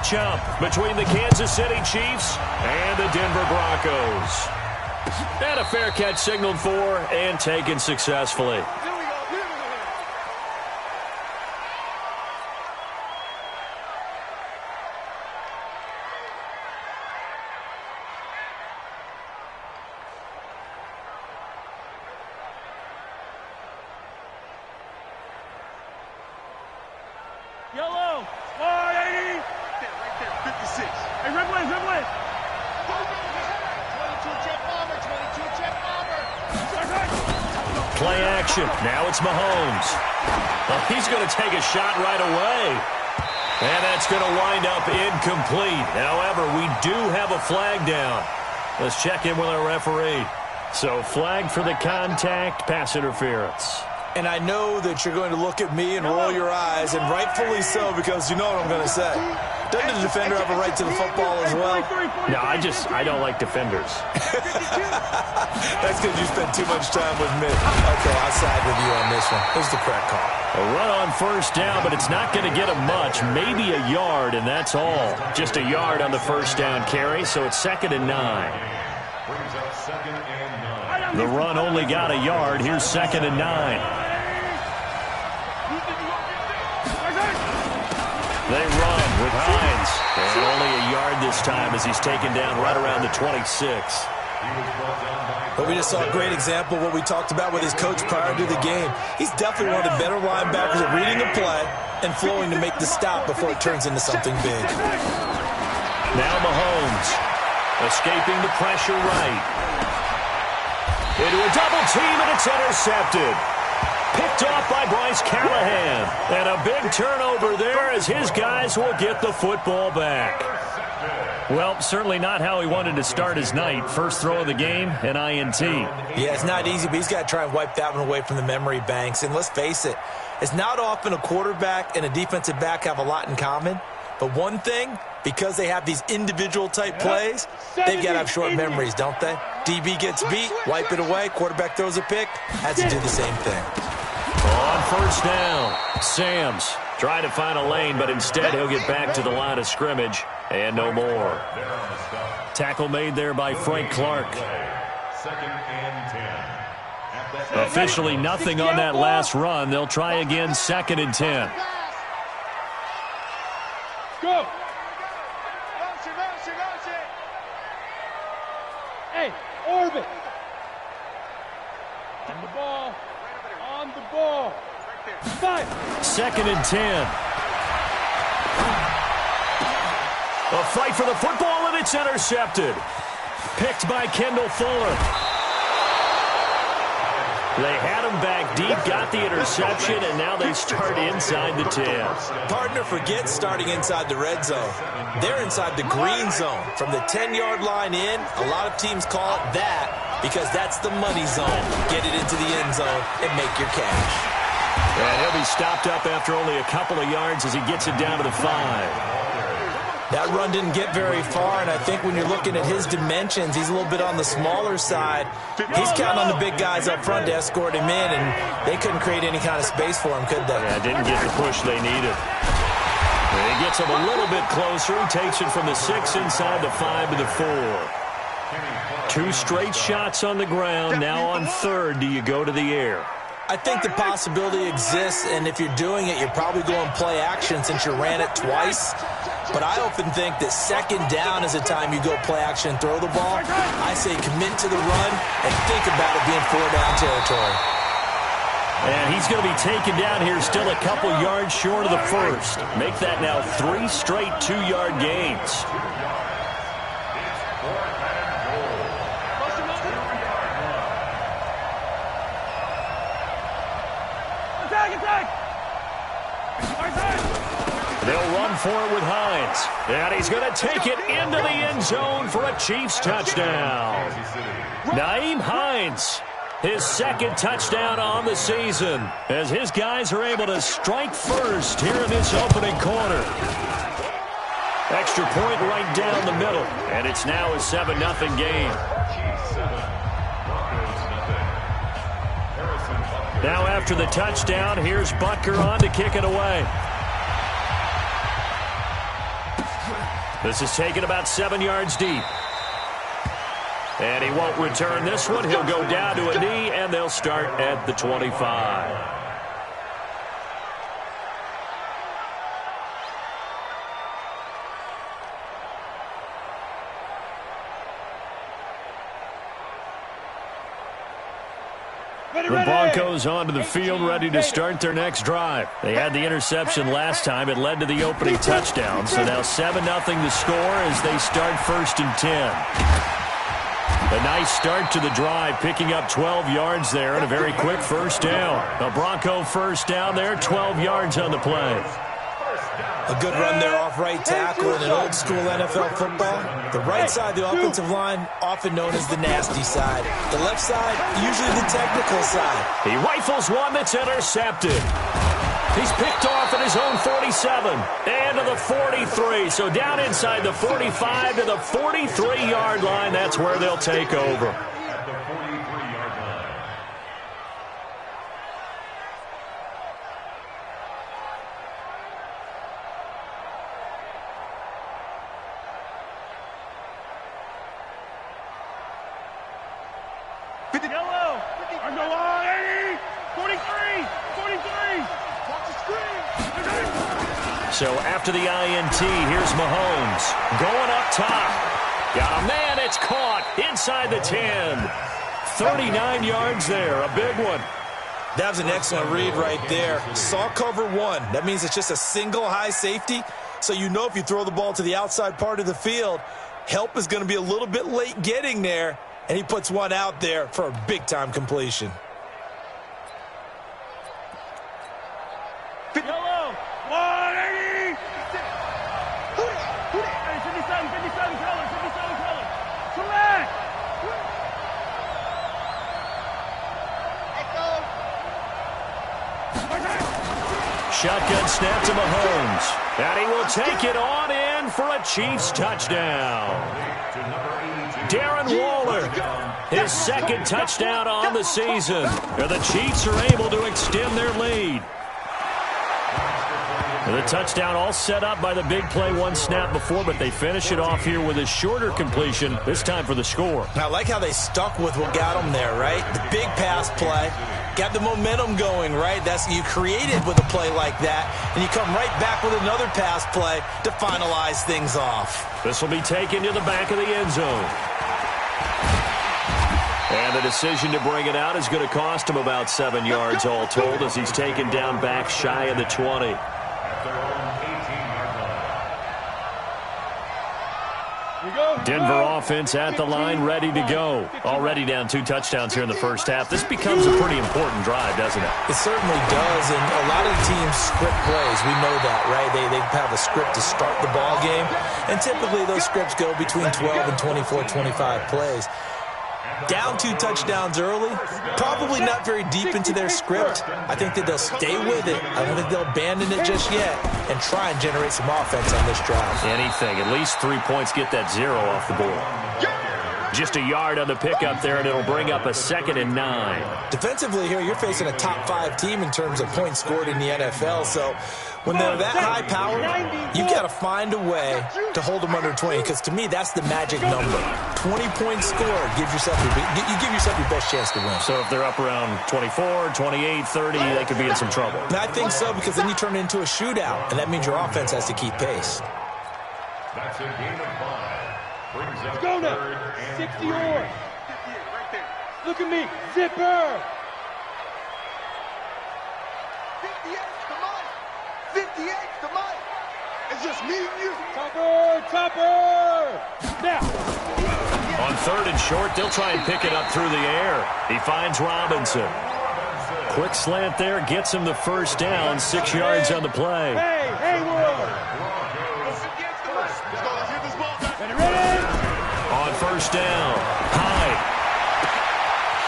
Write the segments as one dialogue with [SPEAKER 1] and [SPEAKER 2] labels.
[SPEAKER 1] matchup between the Kansas City Chiefs and the Denver Broncos. And a fair catch signaled for and taken successfully.
[SPEAKER 2] Yellow, 480. Right there, 56. Hey, Ripley. 22 jet bomber, 22 jet bomber.
[SPEAKER 1] Play action. Now it's Mahomes. Well, he's going to take a shot right away. And that's going to wind up incomplete. However, we do have a flag down. Let's check in with our referee. So, flag for the contact, pass interference.
[SPEAKER 3] And I know that you're going to look at me and roll your eyes, and rightfully so, because you know what I'm going to say. Doesn't the defender have a right to the football as well?
[SPEAKER 1] No, I don't like defenders.
[SPEAKER 3] That's because you spend too much time with me. Okay, I'll side with you on this one. Here's the correct call.
[SPEAKER 1] A run on first down, but it's not going to get him much. Maybe a yard, and that's all. Just a yard on the first down carry, so it's 2nd and 9. The run only got a yard. Here's 2nd and 9. They run with Hines. And only a yard this time as he's taken down right around the 26.
[SPEAKER 3] But we just saw a great example of what we talked about with his coach prior to the game. He's definitely one of the better linebackers at reading the play and flowing to make the stop before it turns into something big.
[SPEAKER 1] Now Mahomes escaping the pressure right. Into a double team, and it's intercepted. Picked off by Bryce Callahan. And a big turnover there as his guys will get the football back. Well, certainly not how he wanted to start his night. First throw of the game, an INT.
[SPEAKER 3] Yeah, it's not easy, but he's got to try and wipe that one away from the memory banks. And let's face it, it's not often a quarterback and a defensive back have a lot in common. But one thing, because they have these individual type plays, they've got to have short memories, don't they? DB gets beat, wipe it away, quarterback throws a pick, has to do the same thing.
[SPEAKER 1] On first down, Sams trying to find a lane, but instead he'll get back to the line of scrimmage and no more. Tackle made there by Frank Clark. Officially nothing on that last run. They'll try again, 2nd and 10.
[SPEAKER 2] Go. Hey, orbit. On the ball. On the ball.
[SPEAKER 1] 2nd and 10. A fight for the football, and it's intercepted. Picked by Kendall Fuller. They had him back deep, got the interception, and now they start inside the 10.
[SPEAKER 3] Partner, forget starting inside the red zone. They're inside the green zone. From the 10-yard line in, a lot of teams call it that because that's the money zone. Get it into the end zone and make your cash.
[SPEAKER 1] And he'll be stopped up after only a couple of yards as he gets it down to the 5.
[SPEAKER 3] That run didn't get very far, and I think when you're looking at his dimensions, he's a little bit on the smaller side. He's counting on the big guys up front to escort him in, and they couldn't create any kind of space for him, could they?
[SPEAKER 1] Yeah, didn't get the push they needed. And he gets him a little bit closer. He takes it from the 6 inside the 5 to the 4. 2 straight shots on the ground. Now on 3rd, do you go to the air?
[SPEAKER 3] I think the possibility exists, and if you're doing it, you're probably going play action since you ran it twice. But I often think that 2nd down is the time you go play action and throw the ball. I say commit to the run and think about it being 4-down territory.
[SPEAKER 1] And he's going to be taken down here still a couple yards short of the 1st. Make that now 3 straight 2-yard gains. They'll run for it with Hines. And he's going to take it into the end zone for a Chiefs touchdown. Nyheim Hines, his 2nd touchdown on the season, as his guys are able to strike first here in this opening quarter. Extra point right down the middle, and it's now a 7-0 game. Now after the touchdown, here's Butker on to kick it away. This is taken about 7 yards deep. And he won't return this one. He'll go down to a knee, and they'll start at the 25. The Broncos onto the field, ready to start their next drive. They had the interception last time. It led to the opening touchdown. So now 7-0 the score as they start 1st and 10. A nice start to the drive, picking up 12 yards there and a very quick first down. A Bronco first down there, 12 yards on the play.
[SPEAKER 3] A good run there off right tackle in an old-school NFL football. The right side, the offensive line, often known as the nasty side. The left side, usually the technical side.
[SPEAKER 1] He rifles one that's intercepted. He's picked off at his own 47 and to the 43. So down inside the 45 to the 43-yard line. That's where they'll take over.
[SPEAKER 2] Yellow. Or go on, 80. 43. 43. Watch the screen.
[SPEAKER 1] So after the INT, here's Mahomes going up top. Got a man, it's caught inside the 10. 39 yards there, a big one.
[SPEAKER 3] That was an excellent read right there. Saw cover one. That means it's just a single high safety. So you know if you throw the ball to the outside part of the field, help is going to be a little bit late getting there. And he puts one out there for a big-time completion.
[SPEAKER 2] Yellow. 180. 57 color. Correct.
[SPEAKER 1] Shotgun snap to Mahomes. And he will take it on in for a Chiefs touchdown. Darren Waller, his second touchdown on the season. And the Chiefs are able to extend their lead. The touchdown all set up by the big play one snap before, but they finish it off here with a shorter completion, this time for the score.
[SPEAKER 3] I like how they stuck with what got them there, right? The big pass play, got the momentum going, right? That's you created with a play like that, and you come right back with another pass play to finalize things off.
[SPEAKER 1] This will be taken to the back of the end zone. And the decision to bring it out is going to cost him about 7 yards all told as he's taken down back shy of the 20. Denver offense at the line, ready to go. Already down 2 touchdowns here in the first half. This becomes a pretty important drive, doesn't it?
[SPEAKER 3] It certainly does, and a lot of teams script plays. We know that, right? They have a script to start the ball game, and typically those scripts go between 12 and 24, 25 plays. Down 2 touchdowns early, probably not very deep into their script. I think that they'll stay with it. I don't think they'll abandon it just yet and try and generate some offense on this drive.
[SPEAKER 1] Anything. At least 3 points, get that 0 off the board. Just a yard on the pickup there, and it'll bring up a 2nd and 9.
[SPEAKER 3] Defensively here, you're facing a top 5 team in terms of points scored in the NFL. So when they're that high powered, you got to find a way to hold them under 20. Because to me, that's the magic number. 20 points scored gives yourself your best chance to win.
[SPEAKER 1] So if they're up around 24, 28, 30, they could be in some trouble.
[SPEAKER 3] And I think so, because then you turn it into a shootout, and that means your offense has to keep pace.
[SPEAKER 4] That's a game of 5.
[SPEAKER 2] Let's go now. 60 or. Look at me. Zipper.
[SPEAKER 4] 58 to Mike. 58 to Mike. It's just me and you.
[SPEAKER 2] Topper. Now.
[SPEAKER 1] On 3rd and short, they'll try and pick it up through the air. He finds Robinson. Quick slant there, gets him the first down, 6 yards on the play.
[SPEAKER 2] Hey, Will. Ready?
[SPEAKER 1] On first down, Hyde.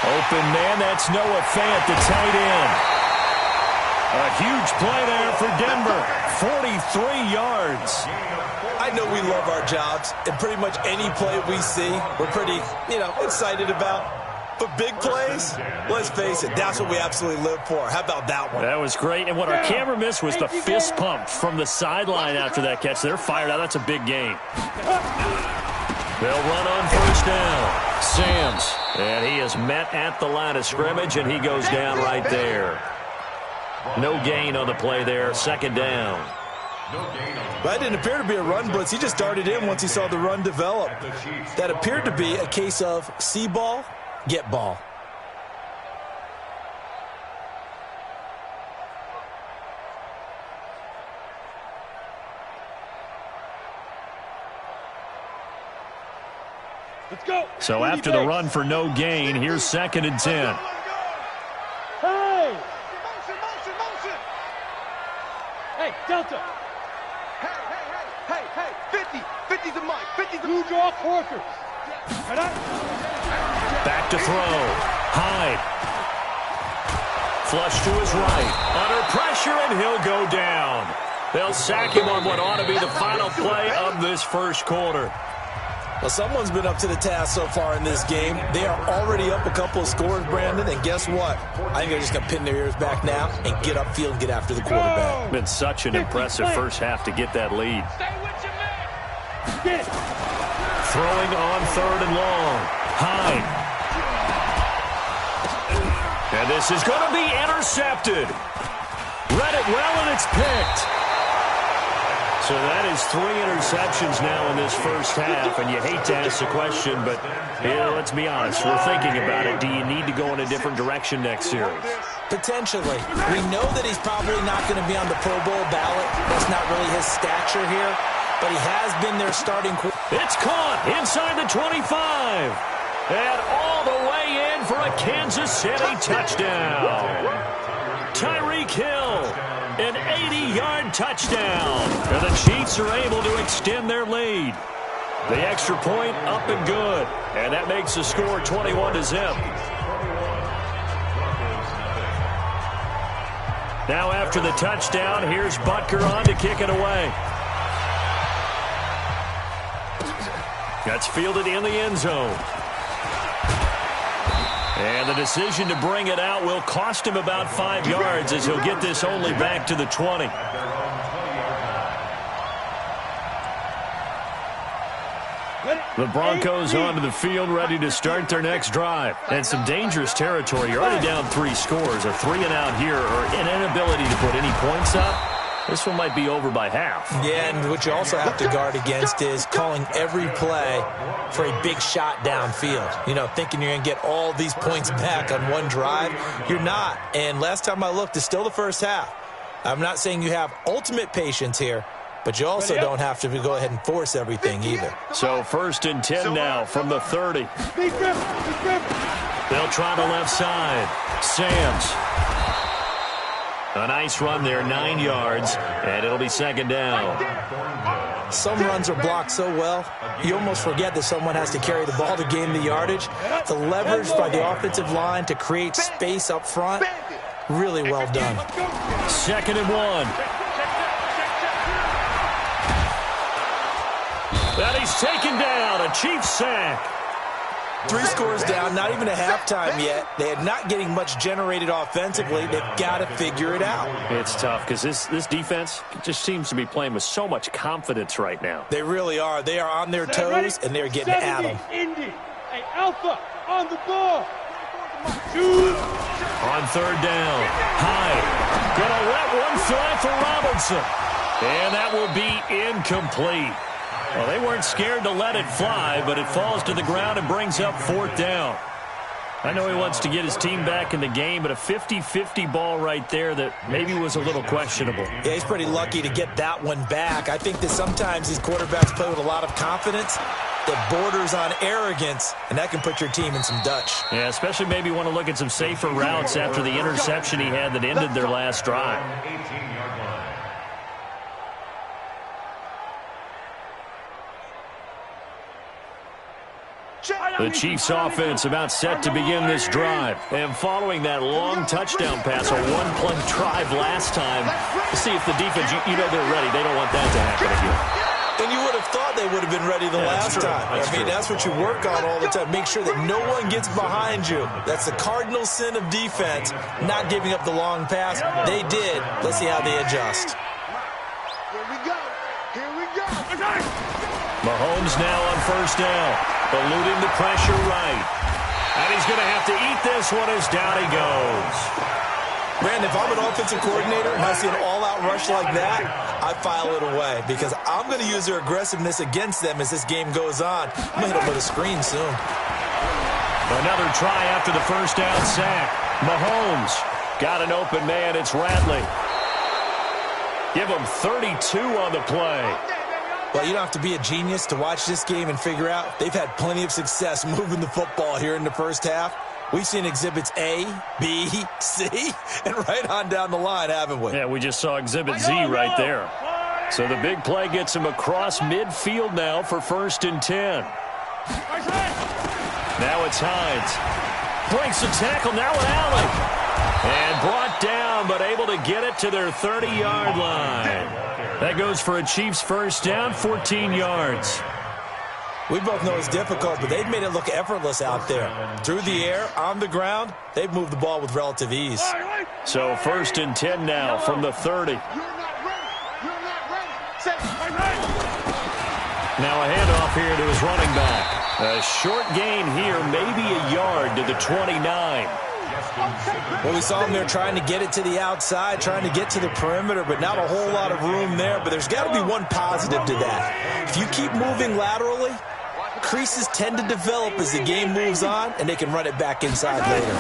[SPEAKER 1] Open man, that's Noah Fant, the tight end. A huge play there for Denver, 43 yards.
[SPEAKER 3] I know we love our jobs, and pretty much any play we see, we're pretty, excited about. But big plays, let's face it, that's what we absolutely live for. How about that one?
[SPEAKER 1] That was great. And what our camera missed was the fist pump from the sideline after that catch. They're fired out. That's a big game. They'll run on first down. Samms. And he is met at the line of scrimmage, and he goes down right there. No gain on the play there. Second down.
[SPEAKER 3] That didn't appear to be a run blitz. He just darted in once he saw the run develop. That appeared to be a case of see ball, get ball.
[SPEAKER 2] Let's go.
[SPEAKER 1] So after the run for no gain, here's 2nd and 10.
[SPEAKER 2] Hey!
[SPEAKER 4] Motion.
[SPEAKER 2] Hey, Delta.
[SPEAKER 4] Hey, 50. 50's a mic. 50's a
[SPEAKER 2] Blue draw quarters.
[SPEAKER 1] Back to throw. Hyde. Flush to his right. Under pressure, and he'll go down. They'll sack him on what ought to be the final play of this first quarter.
[SPEAKER 3] Well, someone's been up to the task so far in this game. They are already up a couple of scores, Brandon, and guess what? I think they're just going to pin their ears back now and get upfield and get after the quarterback.
[SPEAKER 1] Been such an impressive first half to get that lead. Throwing on 3rd and long. Hyde. And this is going to be intercepted. Read it well, and it's picked. So that is 3 interceptions now in this first half, and you hate to ask the question, but let's be honest. We're thinking about it. Do you need to go in a different direction next series?
[SPEAKER 3] Potentially. We know that he's probably not going to be on the Pro Bowl ballot. That's not really his stature here, but he has been their starting quarterback.
[SPEAKER 1] It's caught inside the 25, and all the way in for a Kansas City touchdown. Tyreek Hill. An 80-yard touchdown. And the Chiefs are able to extend their lead. The extra point up and good. And that makes the score 21-0. Now after the touchdown, here's Butker on to kick it away. That's fielded in the end zone. And the decision to bring it out will cost him about 5 yards as he'll get this only back to the 20. The Broncos onto the field ready to start their next drive. And some dangerous territory. You're already down 3 scores. A 3-and-out here or an inability to put any points up. This one might be over by half.
[SPEAKER 3] Yeah, and what you also have to guard against is calling every play for a big shot downfield. You know, thinking you're going to get all these points back on one drive. You're not. And last time I looked, it's still the first half. I'm not saying you have ultimate patience here, but you also don't have to go ahead and force everything either.
[SPEAKER 1] So 1st and 10 now from the 30. They'll try the left side. Samms. A nice run there, 9 yards, and it'll be 2nd down.
[SPEAKER 3] Some runs are blocked so well, you almost forget that someone has to carry the ball to gain the yardage. The leverage by the offensive line to create space up front, really well done.
[SPEAKER 1] 2nd and 1. And he's taken down, a Chiefs sack.
[SPEAKER 3] 3 scores down, not even a halftime yet. They are not getting much generated offensively. They've got to figure it out.
[SPEAKER 1] It's tough because this defense just seems to be playing with so much confidence right now.
[SPEAKER 3] They really are. They are on their toes, and they're getting at them.
[SPEAKER 2] Indy. Hey, Alpha, on the ball.
[SPEAKER 1] On 3rd down, Hyde. Gonna let one fly for Robinson. And that will be incomplete. Well, they weren't scared to let it fly, but it falls to the ground and brings up 4th down. I know he wants to get his team back in the game, but a 50-50 ball right there that maybe was a little questionable.
[SPEAKER 3] Yeah, he's pretty lucky to get that one back. I think that sometimes these quarterbacks play with a lot of confidence that borders on arrogance, and that can put your team in some Dutch.
[SPEAKER 1] Yeah, especially maybe want to look at some safer routes after the interception he had that ended their last drive. The Chiefs offense about set to begin this drive. And following that long touchdown pass, a one-play drive last time, to see if the defense, you know they're ready. They don't want that to happen again.
[SPEAKER 3] And you would have thought thought they would have been ready the last time. That's what you work on all the time. Make sure that no one gets behind you. That's the cardinal sin of defense, not giving up the long pass. They did. Let's see how they adjust.
[SPEAKER 4] Here we go. Here we go.
[SPEAKER 1] Mahomes now on first down, eluding the pressure right. And he's going to have to eat this one as down he goes.
[SPEAKER 3] Brandon, if I'm an offensive coordinator and I see an all-out rush like that, I file it away because I'm going to use their aggressiveness against them as this game goes on. I'm going to hit them with a screen soon.
[SPEAKER 1] Another try after the first down sack. Mahomes got an open man. It's Radley. Give him 32 on the play.
[SPEAKER 3] Well, you don't have to be a genius to watch this game and figure out they've had plenty of success moving the football here in the first half. We've seen exhibits A, B, C, and right on down the line, haven't we?
[SPEAKER 1] Yeah, we just saw exhibit Z right there. So the big play gets him across midfield now for 1st and 10. Now it's Hines. Breaks the tackle, now with Allen. And brought down, but able to get it to their 30-yard line. That goes for a Chiefs first down, 14 yards.
[SPEAKER 3] We both know it's difficult, but they've made it look effortless out there. Through the air, on the ground, they've moved the ball with relative ease.
[SPEAKER 1] So 1st and 10 now from the 30.
[SPEAKER 4] You're not ready. You're not ready. Say,
[SPEAKER 1] Now a handoff here to his running back. A short gain here, maybe a yard to the 29.
[SPEAKER 3] Well, we saw him there trying to get it to the outside, trying to get to the perimeter, but not a whole lot of room there. But there's got to be one positive to that. If you keep moving laterally, creases tend to develop as the game moves on, and they can run it back inside later.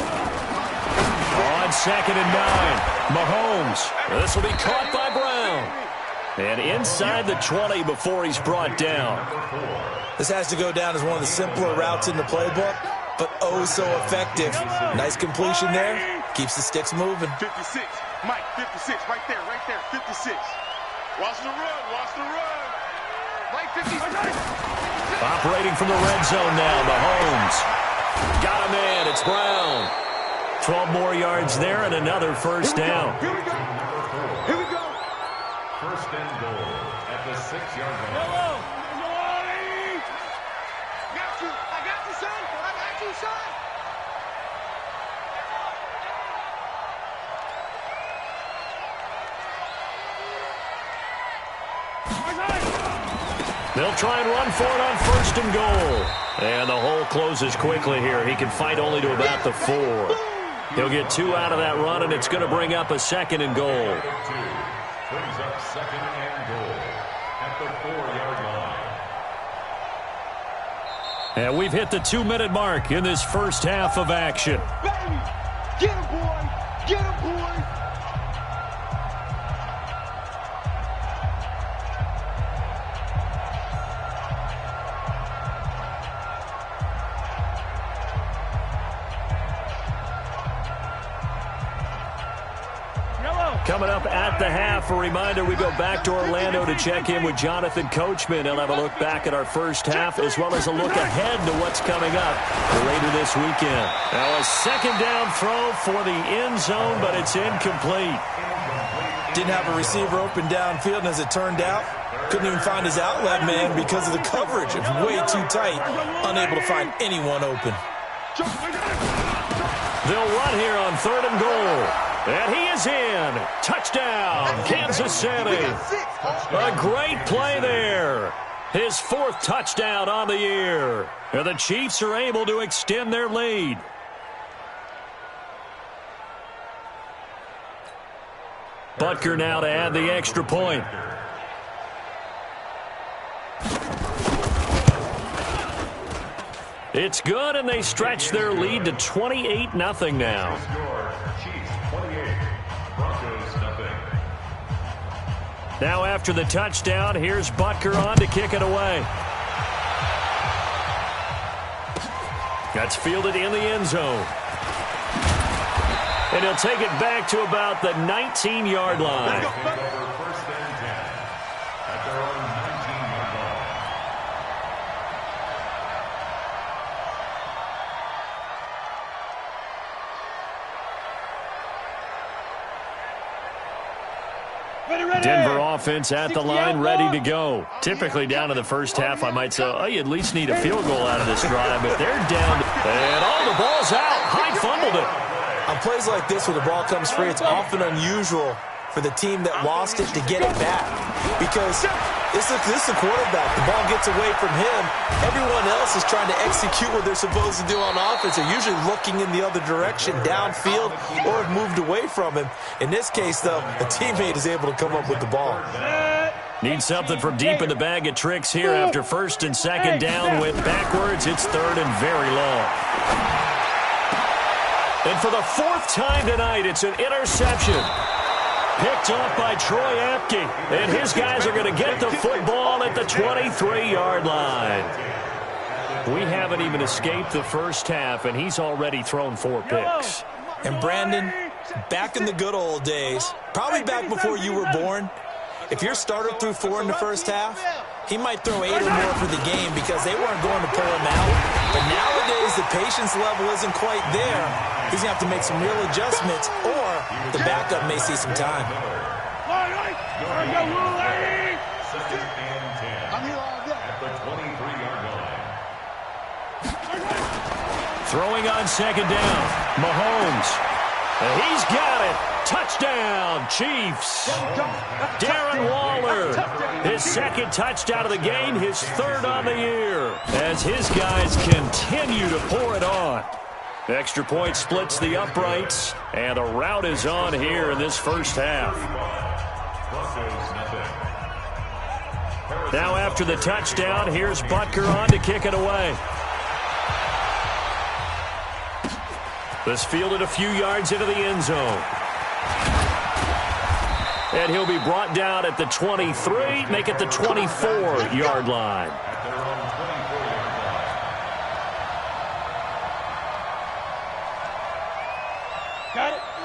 [SPEAKER 1] On 2nd and 9, Mahomes. This will be caught by Brown. And inside the 20 before he's brought down.
[SPEAKER 3] This has to go down as one of the simpler routes in the playbook, but oh so effective. Nice completion there. Keeps the sticks moving.
[SPEAKER 4] 56. Mike, 56. Right there. 56. Watch the run. Mike, 56.
[SPEAKER 1] Operating from the red zone now, Mahomes. Got a man, it's Brown. 12 more yards there and another first down.
[SPEAKER 4] Here we go.
[SPEAKER 5] 1st and goal at the 6-yard line.
[SPEAKER 4] I got you, son.
[SPEAKER 1] They'll try and run for it on 1st and goal. And the hole closes quickly here. He can fight only to about the 4. He'll get 2 out of that run, and it's going to bring up a 2nd and goal.
[SPEAKER 5] Brings up 2nd and goal at the 4-yard line.
[SPEAKER 1] And we've hit the 2-minute mark in this first half of action.
[SPEAKER 4] Baby, get him, boy. Get him, boy.
[SPEAKER 1] Coming up at the half, a reminder, we go back to Orlando to check in with Jonathan Coachman. He'll have a look back at our first half as well as a look ahead to what's coming up later this weekend. Now a 2nd down throw for the end zone, but it's incomplete.
[SPEAKER 3] Didn't have a receiver open downfield, and as it turned out, couldn't even find his outlet man because of the coverage. It's way too tight, unable to find anyone open.
[SPEAKER 1] They'll run here on 3rd and goal. And he is in. Touchdown, Kansas City. A great play there. His 4th touchdown on the year. And the Chiefs are able to extend their lead. Butker now to add the extra point. It's good, and they stretch their lead to 28-0 now.
[SPEAKER 5] Chiefs 28, Broncos nothing.
[SPEAKER 1] Now after the touchdown, here's Butker on to kick it away. That's fielded in the end zone. And he'll take it back to about the 19-yard line.
[SPEAKER 5] Over 1st and 10 at their own 19-yard line.
[SPEAKER 1] Denver offense at the line, ready to go. Typically down in the first half, I might say, oh, you at least need a field goal out of this drive, but they're down. And all the ball's out. Hyde fumbled it.
[SPEAKER 3] On plays like this where the ball comes free, it's often unusual for the team that lost it to get it back. Because this is the quarterback. The ball gets away from him. Everyone else is trying to execute what they're supposed to do on offense. They're usually looking in the other direction, downfield, or have moved away from him. In this case, though, a teammate is able to come up with the ball.
[SPEAKER 1] Need something from deep in the bag of tricks here after first and second down. Went backwards. It's third and very long. And for the fourth time tonight, it's an interception. Picked off by Troy Apke. And his guys are going to get the football at the 23-yard line. We haven't even escaped the first half, and he's already thrown 4 picks.
[SPEAKER 3] And Brandon, back in the good old days, probably back before you were born, if your starter threw 4 in the first half, he might throw 8 or more for the game because they weren't going to pull him out. But nowadays, the patience level isn't quite there. He's going to have to make some real adjustments, or the backup may see some time.
[SPEAKER 1] Throwing on second down, Mahomes. He's got it. Touchdown, Chiefs. Darren Waller, his second touchdown of the game, his third on the year, as his guys continue to pour it on. Extra point splits the uprights, and a rout is on here in this first half. Now after the touchdown, here's Butker on to kick it away. This fielded a few yards into the end zone. And he'll be brought down at the 23, make it the 24-yard line.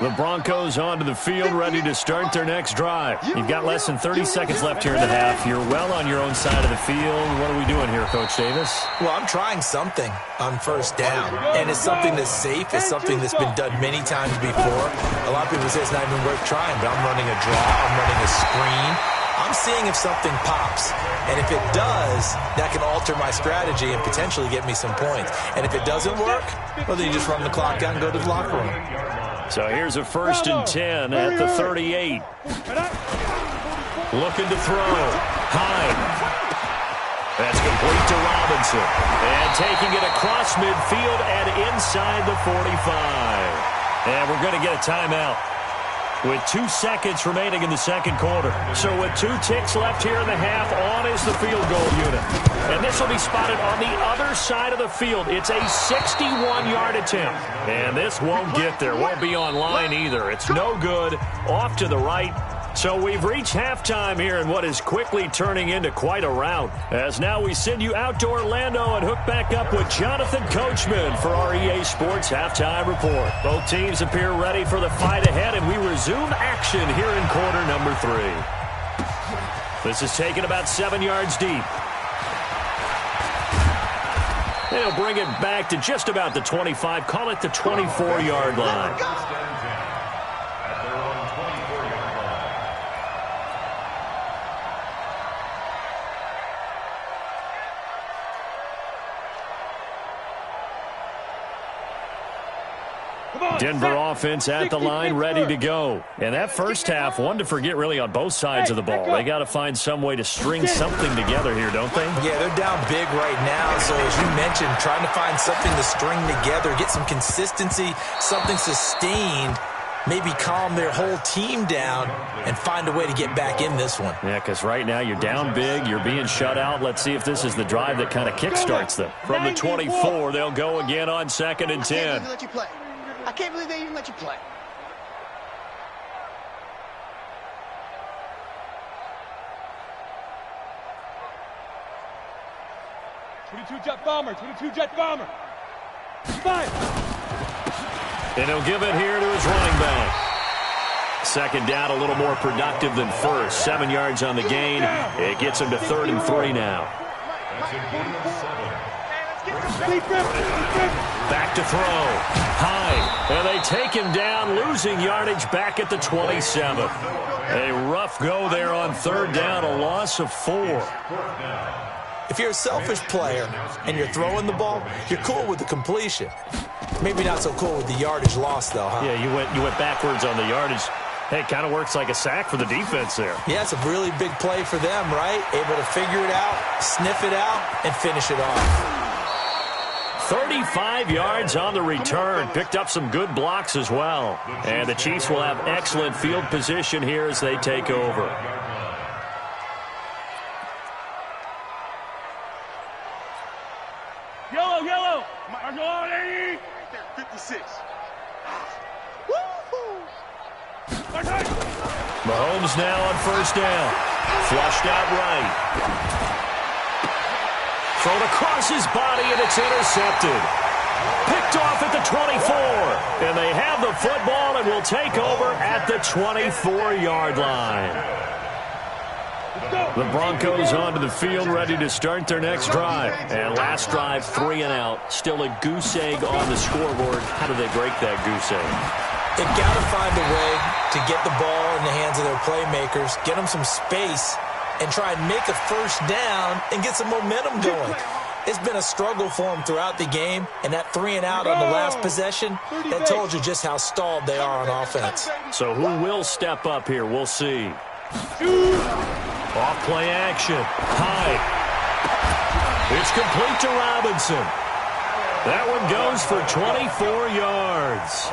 [SPEAKER 1] The Broncos onto the field, ready to start their next drive. You've got less than 30 seconds left here in the half. You're well on your own side of the field. What are we doing here, Coach Davis?
[SPEAKER 3] Well, I'm trying something on first down, and it's something that's safe. It's something that's been done many times before. A lot of people say it's not even worth trying, but I'm running a draw. I'm running a screen. I'm seeing if something pops, and if it does, that can alter my strategy and potentially get me some points. And if it doesn't work, well, then you just run the clock out and go to the locker room.
[SPEAKER 1] So here's a 1st and 10 at the 38. Looking to throw. Hyde. That's complete to Robinson. And taking it across midfield and inside the 45. And we're going to get a timeout with 2 seconds remaining in the second quarter. So with 2 ticks left here in the half, on is the field goal unit. And this will be spotted on the other side of the field. It's a 61-yard attempt. And this won't get there. Won't be on line either. It's no good. Off to the right. So we've reached halftime here in what is quickly turning into quite a rout. As now we send you out to Orlando and hook back up with Jonathan Coachman for our EA Sports Halftime Report. Both teams appear ready for the fight ahead, and we resume action here in quarter number 3. This is taken about 7 yards deep. They'll bring it back to just about the 25, call it the 24-yard line. Denver offense at the line, ready to go. And that first half, one to forget really on both sides of the ball. They got to find some way to string something together here, don't they?
[SPEAKER 3] Yeah, they're down big right now. So as you mentioned, trying to find something to string together, get some consistency, something sustained, maybe calm their whole team down and find a way to get back in this one.
[SPEAKER 1] Yeah, because right now you're down big, you're being shut out. Let's see if this is the drive that kind of kickstarts them. From the 24, they'll go again on 2nd and 10.
[SPEAKER 6] I can't believe they even let you play.
[SPEAKER 2] Jet bomber, 22 jet bomber. Fine.
[SPEAKER 1] And he'll give it here to his running back. Second down, a little more productive than first. 7 yards on the gain. It gets him to 3rd and 3 now.
[SPEAKER 5] That's a gain of 7.
[SPEAKER 1] Back to throw. High. And they take him down, losing yardage back at the 27. A rough go there on third down, a loss of 4.
[SPEAKER 3] If you're a selfish player and you're throwing the ball, you're cool with the completion. Maybe not so cool with the yardage loss, though, huh?
[SPEAKER 1] Yeah, you went backwards on the yardage. Hey, it kind of works like a sack for the defense there.
[SPEAKER 3] Yeah, it's a really big play for them, right? Able to figure it out, sniff it out, and finish it off.
[SPEAKER 1] 35 yards on the return. Picked up some good blocks as well. And the Chiefs will have excellent field position here as they take over.
[SPEAKER 2] Yellow. Mark on, 80.
[SPEAKER 4] Right there, 56.
[SPEAKER 1] Mahomes now on first down. Flushed out right. Thrown across his body, and it's intercepted. Picked off at the 24. And they have the football and will take over at the 24-yard line. The Broncos onto the field, ready to start their next drive. And last drive, 3 and out. Still a goose egg on the scoreboard. How do they break that goose egg?
[SPEAKER 3] They've got to find a way to get the ball in the hands of their playmakers, get them some space, and try and make a first down and get some momentum going. It's been a struggle for them throughout the game, and that 3 and out on the last possession, that told you just how stalled they are on offense.
[SPEAKER 1] So who will step up here? We'll see. Off play action. High. It's complete to Robinson. That one goes for 24 yards.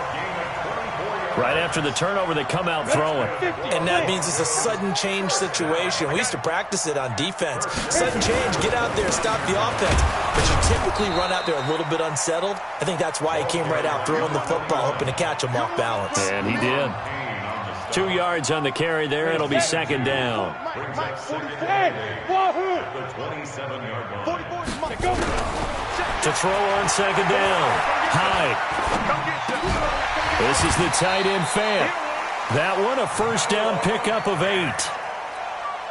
[SPEAKER 1] Right after the turnover, they come out throwing.
[SPEAKER 3] And that means it's a sudden change situation. We used to practice it on defense. Sudden change, get out there, stop the offense. But you typically run out there a little bit unsettled. I think that's why he came right out throwing the football, hoping to catch him off balance.
[SPEAKER 1] And he did. 2 yards on the carry there. It'll be second down. To throw on second down. High. This is the tight end Fant. That one a first down pickup of 8.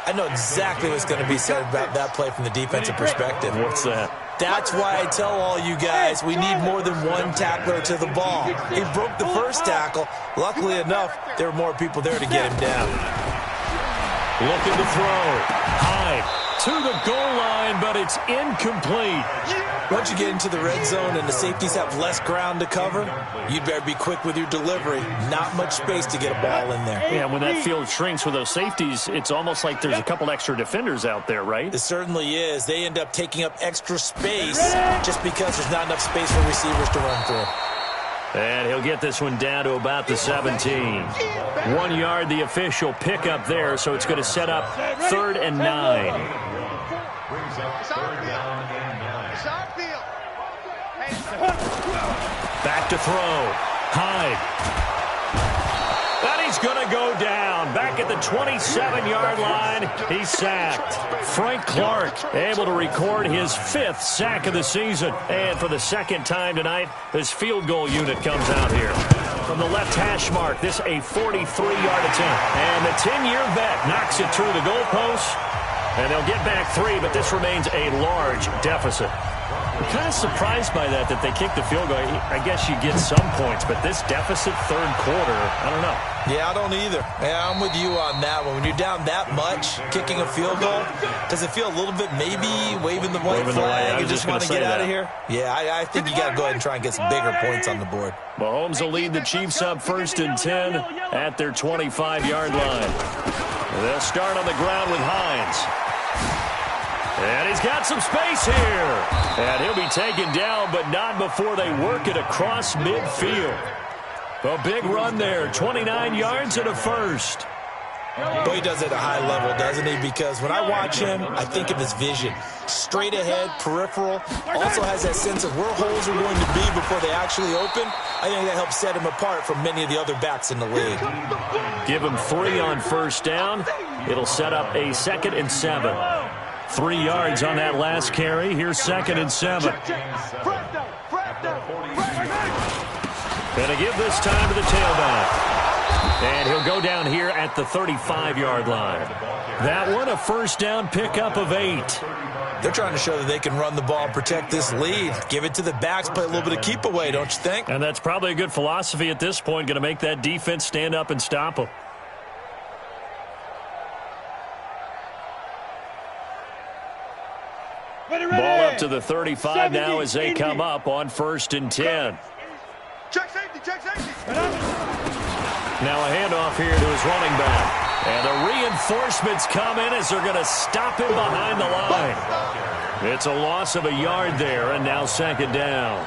[SPEAKER 3] I know exactly what's going to be said about that play from the defensive perspective.
[SPEAKER 1] What's that?
[SPEAKER 3] That's why I tell all you guys we need more than one tackler to the ball. He broke the first tackle. Luckily enough, there were more people there to get him down.
[SPEAKER 1] Looking to throw. High to the goal line, but it's incomplete.
[SPEAKER 3] Once you get into the red zone and the safeties have less ground to cover, you'd better be quick with your delivery. Not much space to get a ball in there.
[SPEAKER 1] Yeah, when that field shrinks with those safeties, it's almost like there's a couple extra defenders out there, right?
[SPEAKER 3] It certainly is. They end up taking up extra space just because there's not enough space for receivers to run through.
[SPEAKER 1] And he'll get this one down to about the 17. 1 yard, the official pickup there, so it's going to set up 3rd and 9.
[SPEAKER 5] Brings up 3rd down and 9.
[SPEAKER 1] Back to throw. High. And he's going to go down. Back at the 27-yard line, he's sacked. Frank Clark able to record his 5th sack of the season. And for the second time tonight, this field goal unit comes out here. From the left hash mark, this a 43-yard attempt. And the 10-year vet knocks it through the goalpost. And they'll get back 3, but this remains a large deficit. I'm kind of surprised by that they kicked the field goal. I guess you get some points, but this deficit 3rd quarter, I don't know.
[SPEAKER 3] Yeah, I don't either. Yeah, I'm with you on that one. When you're down that much, kicking a field goal, does it feel a little bit maybe waving the white flag and just want to get out of here? Yeah, I think you got to go ahead and try and get some bigger points on the board.
[SPEAKER 1] Mahomes will lead the Chiefs up 1st and 10 at their 25-yard line. They'll start on the ground with Hines. And he's got some space here. And he'll be taken down, but not before they work it across midfield. A big run there, 29 yards and a first.
[SPEAKER 3] Boy, he does it at a high level, doesn't he? Because when I watch him, I think of his vision. Straight ahead, peripheral. Also has that sense of where holes are going to be before they actually open. I think that helps set him apart from many of the other backs in the league.
[SPEAKER 1] Give him 3 on first down. It'll set up a 2nd and 7. 3 yards on that last carry. Here's 2nd and 7. Gonna give this time to the tailback. And he'll go down here at the 35-yard line. That one a first down pickup of 8.
[SPEAKER 3] They're trying to show that they can run the ball and protect this lead. Give it to the backs, play a little bit of keep away, don't you think?
[SPEAKER 1] And that's probably a good philosophy at this point, going to make that defense stand up and stop them. Ball up to the 35 now as they come up on 1st and 10.
[SPEAKER 4] Check safety, check safety.
[SPEAKER 1] Now a handoff here to his running back. And the reinforcements come in as they're going to stop him behind the line. It's a loss of a yard there, and now 2nd down.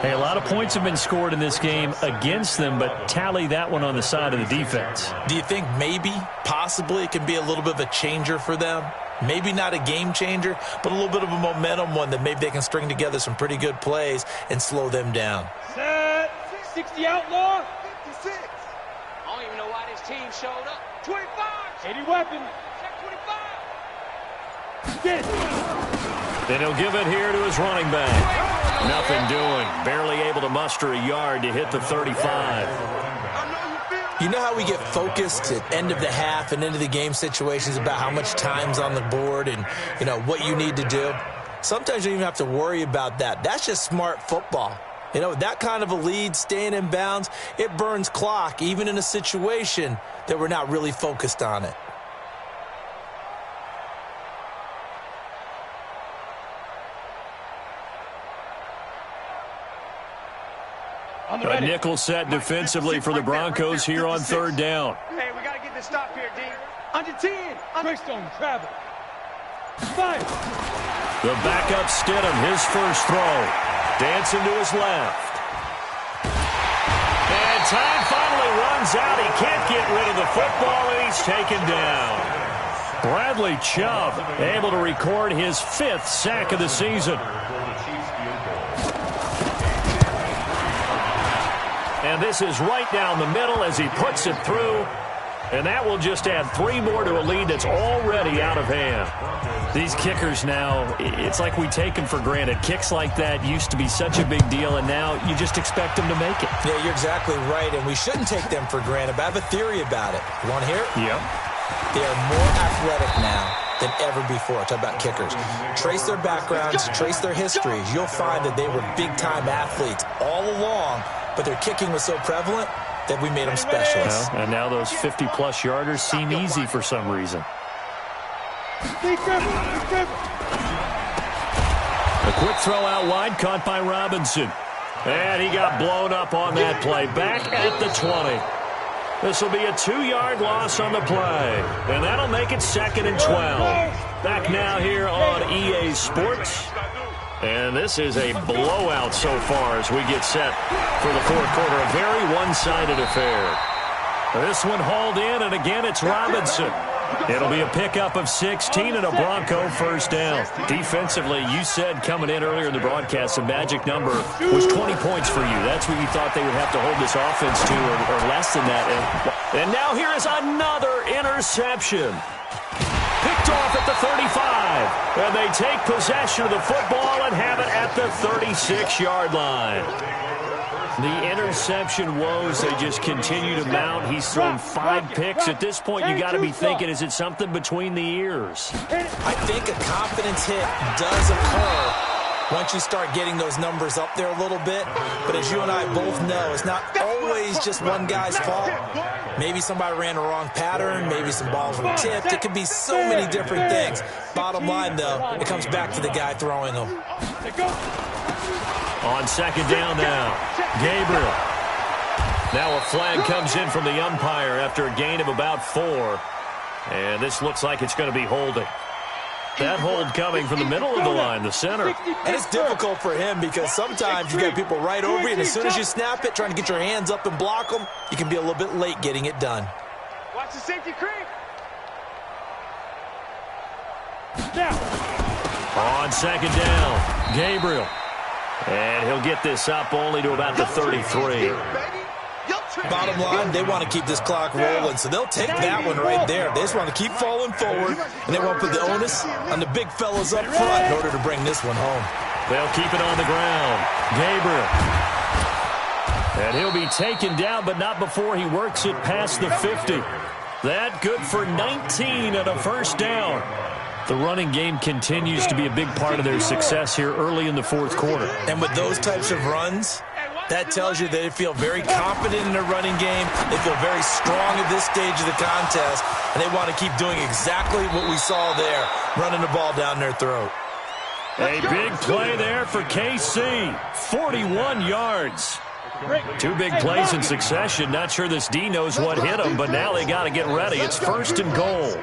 [SPEAKER 7] Hey, a lot of points have been scored in this game against them, but tally that one on the side of the defense.
[SPEAKER 3] Do you think maybe, possibly, it can be a little bit of a changer for them? Maybe not a game changer, but a little bit of a momentum one that maybe they can string together some pretty good plays and slow them down.
[SPEAKER 2] Set. 60 outlaw.
[SPEAKER 6] 56. I don't even know why this team showed up.
[SPEAKER 2] 25. 80 weapon.
[SPEAKER 6] Check 25.
[SPEAKER 2] Get.
[SPEAKER 1] Then he'll give it here to his running back. Nothing doing. Barely able to muster a yard to hit the 35.
[SPEAKER 3] You know how we get focused at end of the half and into the game situations about how much time's on the board and, you know, what you need to do? Sometimes you don't even have to worry about that. That's just smart football. You know, that kind of a lead, staying in bounds, it burns clock, even in a situation that we're not really focused on it.
[SPEAKER 1] A nickel set defensively for the Broncos here on 3rd down.
[SPEAKER 6] Hey, we got to get this stop here, D. Under 10.
[SPEAKER 2] Greystone, travel. 5.
[SPEAKER 1] The backup Stidham, his first throw. Dancing to his left. And time finally runs out. He can't get rid of the football, and he's taken down. Bradley Chubb able to record his 5th sack of the season. And this is right down the middle as he puts it through. And that will just add 3 more to a lead that's already out of hand.
[SPEAKER 7] These kickers now, it's like we take them for granted. Kicks like that used to be such a big deal, and now you just expect them to make it.
[SPEAKER 3] Yeah, you're exactly right, and we shouldn't take them for granted, but I have a theory about it. You want to hear it?
[SPEAKER 7] Yep.
[SPEAKER 3] They are more athletic now than ever before. Talk about kickers. Trace their backgrounds, trace their histories. You'll find that they were big-time athletes all along, but their kicking was so prevalent that we made them specialists.
[SPEAKER 7] Well, and now those 50-plus yarders seem easy for some reason.
[SPEAKER 2] Be careful. Be careful.
[SPEAKER 1] A quick throw out wide, caught by Robinson. And he got blown up on that play. Back at the 20. This will be a 2-yard loss on the play. And that'll make it 2nd and 12. Back now here on EA Sports. And this is a blowout so far as we get set for the 4th quarter. A very one-sided affair. This one hauled in, and again it's Robinson. It'll be a pickup of 16 and a Bronco first down. Defensively, you said coming in earlier in the broadcast, the magic number was 20 points for you. That's what you thought they would have to hold this offense to, or less than that. And now here is another interception. Picked off at the 35. And they take possession of the football and have it at the 36-yard line. The interception woes, they just continue to mount. He's thrown 5 picks. At this point, you got to be thinking, is it something between the ears?
[SPEAKER 3] I think a confidence hit does occur once you start getting those numbers up there a little bit. But as you and I both know, it's not always just one guy's fault. Maybe somebody ran a wrong pattern. Maybe some balls were tipped. It could be so many different things. Bottom line, though, it comes back to the guy throwing them.
[SPEAKER 1] On 2nd down now, Gabriel. Now a flag comes in from the umpire after a gain of about 4. And this looks like it's going to be holding. That hold coming from the middle of the line, the center.
[SPEAKER 3] And it's difficult for him because sometimes you got people right over you, and as soon as you snap it, trying to get your hands up and block them, you can be a little bit late getting it done.
[SPEAKER 6] Watch the safety creep.
[SPEAKER 2] Now.
[SPEAKER 1] On 2nd down, Gabriel. And he'll get this up only to about the 33.
[SPEAKER 3] Bottom line, they want to keep this clock rolling, so they'll take that one right there. They just want to keep falling forward, and they want to put the onus on the big fellas up front in order to bring this one home.
[SPEAKER 1] They'll keep it on the ground. Gabriel. And he'll be taken down, but not before he works it past the 50. That good for 19 and a first down.
[SPEAKER 7] The running game continues to be a big part of their success here early in the fourth quarter.
[SPEAKER 3] And with those types of runs, that tells you they feel very confident in their running game. They feel very strong at this stage of the contest, and they want to keep doing exactly what we saw there, running the ball down their throat.
[SPEAKER 7] A big play there for KC, 41 yards. Two big plays in succession. Not sure this D knows what hit him, but now they got to get ready. It's 1st and goal.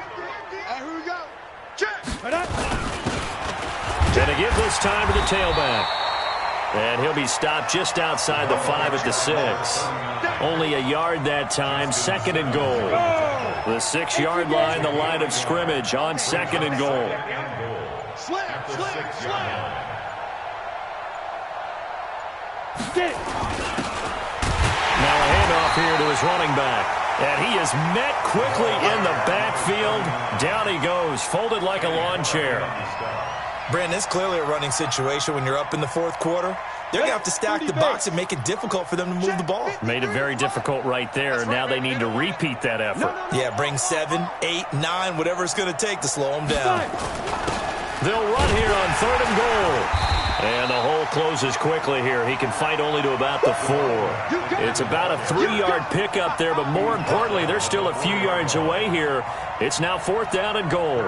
[SPEAKER 7] Going to give this time to the tailback. And he'll be stopped just outside the 5 at the 6. Only a yard that time, 2nd and goal. The 6-yard line, the line of scrimmage on 2nd and goal. Now a handoff here to his running back. And he is met quickly in the backfield. Down he goes, folded like a lawn chair.
[SPEAKER 3] Brandon, it's clearly a running situation when you're up in the fourth quarter. They're going to have to stack the box and make it difficult for them to move the ball.
[SPEAKER 7] Made it very difficult right there. Now they need to repeat that effort.
[SPEAKER 3] Yeah, bring 7, 8, 9, whatever it's going to take to slow them down.
[SPEAKER 7] They'll run here on 3rd and goal. And the hole closes quickly here. He can fight only to about the 4. It's about a 3-yard pickup there, but more importantly, they're still a few yards away here. It's now 4th down and goal.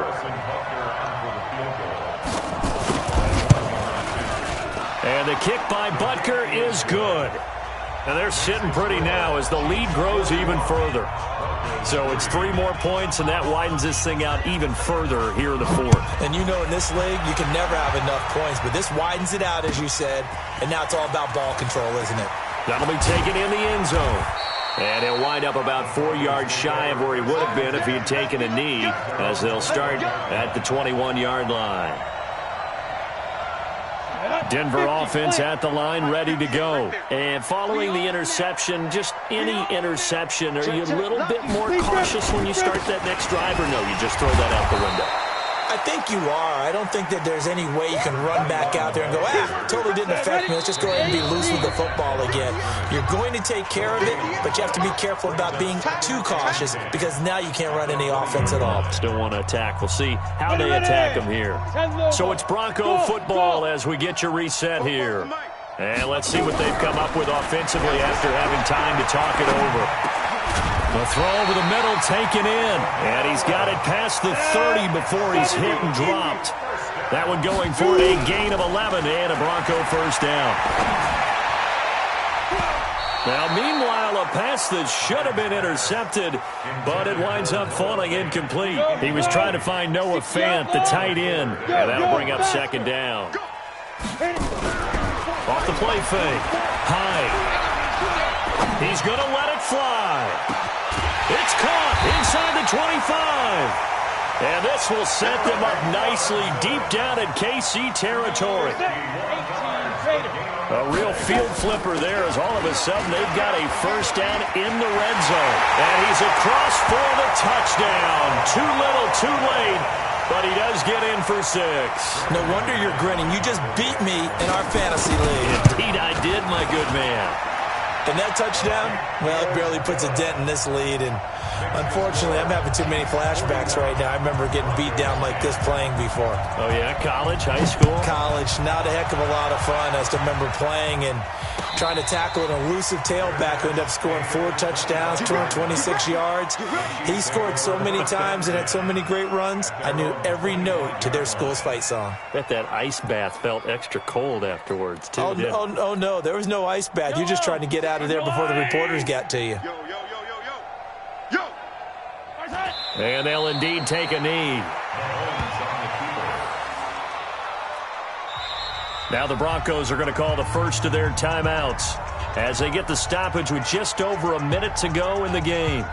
[SPEAKER 7] And the kick by Butker is good. And they're sitting pretty now as the lead grows even further. So it's 3 more points, and that widens this thing out even further here in the 4th.
[SPEAKER 3] And you know in this league, you can never have enough points, but this widens it out, as you said, and now it's all about ball control, isn't it?
[SPEAKER 7] That'll be taken in the end zone. And he'll wind up about 4 yards shy of where he would have been if he had taken a knee, as they'll start at the 21-yard line. Denver offense at the line, ready to go. And following the interception, just any interception, are you a little bit more cautious when you start that next drive, or no, you just throw that out the window?
[SPEAKER 3] I think you are. I don't think that there's any way you can run back out there and go, totally didn't affect me. Let's just go ahead and be loose with the football again. You're going to take care of it, but you have to be careful about being too cautious because now you can't run any offense at all.
[SPEAKER 7] Still want to attack. We'll see how they attack them here. So it's Bronco football as we get your reset here. And let's see what they've come up with offensively after having time to talk it over. The throw over the middle taken in. And he's got it past the 30 before he's hit and dropped. That one going for a gain of 11 and a Bronco 1st down. Now, meanwhile, a pass that should have been intercepted, but it winds up falling incomplete. He was trying to find Noah Fant, the tight end, and that'll bring up 2nd down. Off the play fake. High. He's going to let it fly. It's caught inside the 25. And this will set them up nicely deep down in KC territory. A real field flipper there as all of a sudden they've got a 1st down in the red zone. And he's across for the touchdown. Too little, too late, but he does get in for 6.
[SPEAKER 3] No wonder you're grinning. You just beat me in our fantasy league.
[SPEAKER 7] Indeed I did, my good man.
[SPEAKER 3] And that touchdown, well, it barely puts a dent in this lead. And unfortunately, I'm having too many flashbacks right now. I remember getting beat down like this playing before.
[SPEAKER 7] Oh, yeah? College, high school?
[SPEAKER 3] College. Not a heck of a lot of fun. I just remember playing and trying to tackle an elusive tailback who ended up scoring 4 touchdowns, 226 yards. He scored so many times and had so many great runs, I knew every note to their school's fight song.
[SPEAKER 7] Bet that ice bath felt extra cold afterwards, too.
[SPEAKER 3] Oh, no. There was no ice bath. You're just trying to get out of there before the reporters got to you.
[SPEAKER 7] And they'll indeed take a knee. Now the Broncos are going to call the first of their timeouts as they get the stoppage with just over a minute to go in the game.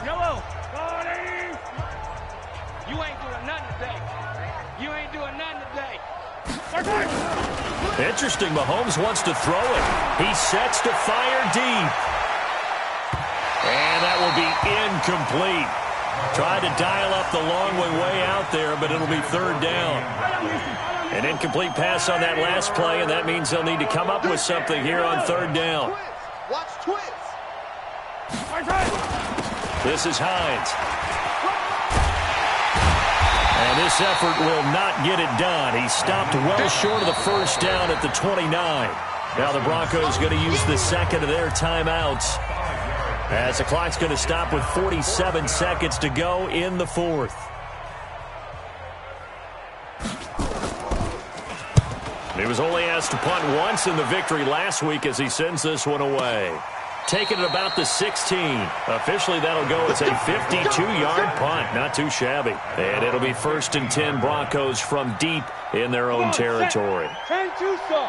[SPEAKER 2] Yellow.
[SPEAKER 6] You ain't doing nothing today. You ain't doing nothing today.
[SPEAKER 7] Interesting, Mahomes wants to throw it. He sets to fire deep. And that will be incomplete. Tried to dial up the long way out there, but it'll be 3rd down.
[SPEAKER 1] An incomplete pass on that last play, and that means they'll need to come up with something here on third down.
[SPEAKER 4] Watch twist.
[SPEAKER 1] This is Hines. And this effort will not get it done. He stopped well short of the first down at the 29. Now the Broncos going to use the second of their timeouts, as the clock's going to stop with 47 seconds to go in the fourth. He was only asked to punt once in the victory last week as he sends this one away. Taking it about the 16. Officially, that'll go as a 52-yard punt. Not too shabby. And it'll be 1st and 10 Broncos from deep in their own territory.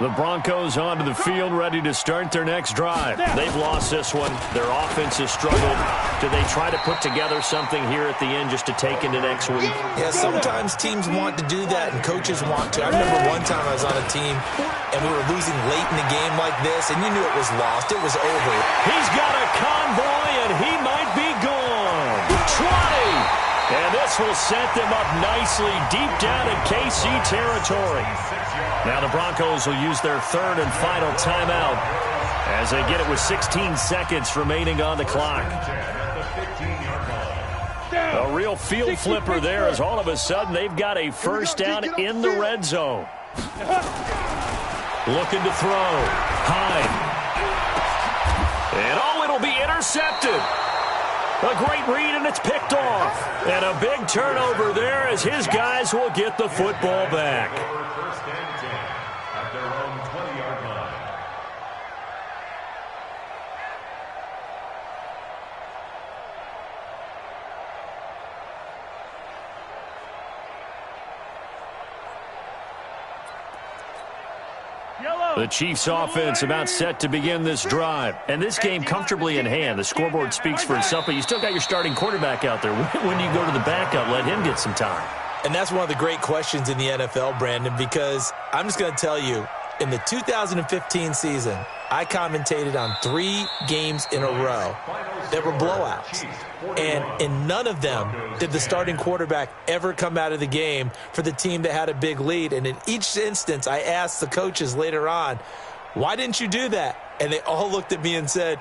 [SPEAKER 1] The Broncos onto the field, ready to start their next drive. They've lost this one. Their offense has struggled. Do they try to put together something here at the end just to take into next week?
[SPEAKER 3] Yeah, sometimes teams want to do that and coaches want to. I remember one time I was on a team and we were losing late in the game like this, and you knew it was lost. It was over.
[SPEAKER 1] He's got a convoy, and he might be gone. 20! And this will set them up nicely deep down in KC territory. Now the Broncos will use their third and final timeout as they get it with 16 seconds remaining on the clock. A real field flipper there, as all of a sudden they've got a first down in the red zone. Looking to throw. Hines. And it'll be intercepted. A great read, and it's picked off. And a big turnover there as his guys will get the football back.
[SPEAKER 5] First and 10 at their own 20-yard line.
[SPEAKER 1] The Chiefs offense about set to begin this drive. And this game comfortably in hand. The scoreboard speaks for itself, but you still got your starting quarterback out there. When do you go to the backup, let him get some time?
[SPEAKER 3] And that's one of the great questions in the NFL, Brandon, because I'm just going to tell you, in the 2015 season, I commentated on 3 games in a row that were blowouts. And in none of them did the starting quarterback ever come out of the game for the team that had a big lead. And in each instance, I asked the coaches later on, why didn't you do that? And they all looked at me and said,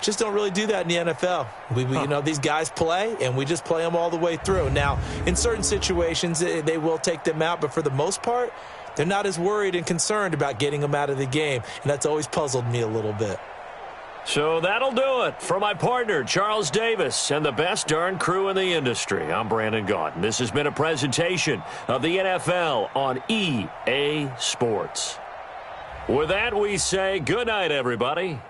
[SPEAKER 3] just don't really do that in the NFL. You know, these guys play, and we just play them all the way through. Now, in certain situations, they will take them out, but for the most part, they're not as worried and concerned about getting them out of the game, and that's always puzzled me a little bit.
[SPEAKER 1] So that'll do it for my partner, Charles Davis, and the best darn crew in the industry. I'm Brandon Gaudin. This has been a presentation of the NFL on EA Sports. With that, we say good night, everybody.